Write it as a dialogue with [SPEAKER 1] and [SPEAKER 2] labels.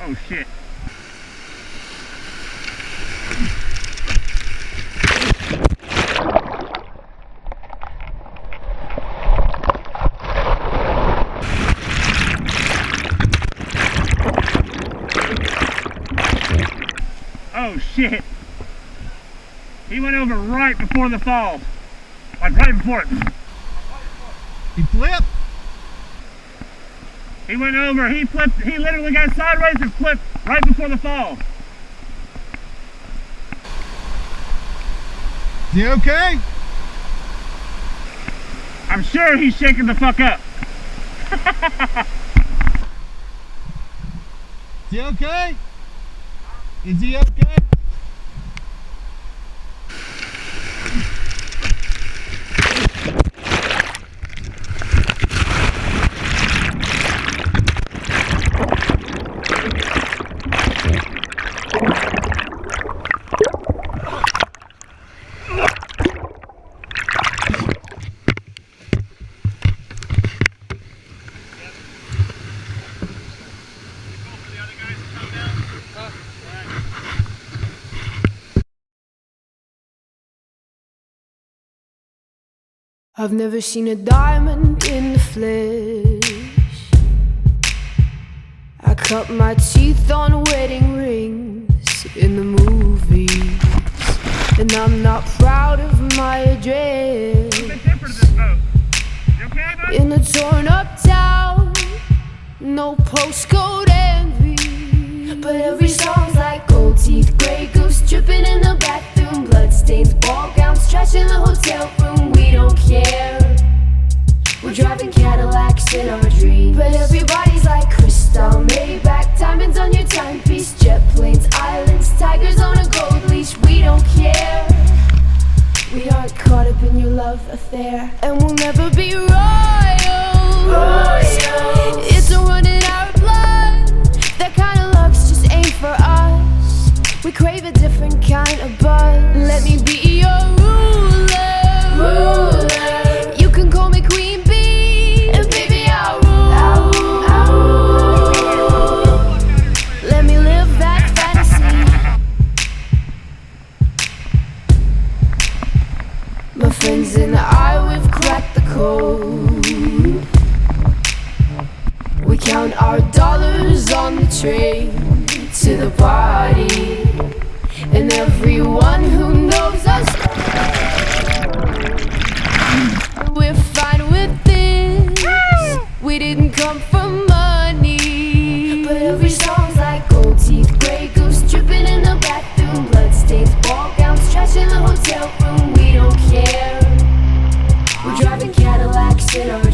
[SPEAKER 1] Oh shit. Oh shit. He went over right before the fall. Like right before it.
[SPEAKER 2] He flipped?
[SPEAKER 1] He went over, he flipped, he literally got sideways and flipped right before the fall.
[SPEAKER 2] Is he okay?
[SPEAKER 1] I'm sure he's shaking the fuck up.
[SPEAKER 2] Is he okay? Is he okay?
[SPEAKER 3] I've never seen a diamond in the flesh. I cut my teeth on wedding rings in the movies, and I'm not proud of my address. In a torn up town, no postcode envy, but every song's like gold teeth, grey goose dripping in the bathroom, bloodstains, ball gowns, trash in the hotel room. We don't care. We're driving Cadillacs in our dreams, but everybody's like crystal, Maybach, diamonds on your timepiece, jet planes, islands, tigers on a gold leash. We don't care. We aren't caught up in your love affair, and we'll never be royals. It's a run in our blood. That kind of luck's just ain't for us. We crave a different kind of buzz. Let me be your ruler. You can call me Queen Bee, and baby I'll rule. Let me live that fantasy. My friends and I, we've cracked the code. We count our dollars on the train to the party, and everyone who knows us, we're fine with this. We didn't come for money, but every song's like gold teeth, grey goose dripping in the bathroom, bloodstains, ball gowns, trash in the hotel room. We don't care. We're driving Cadillacs in our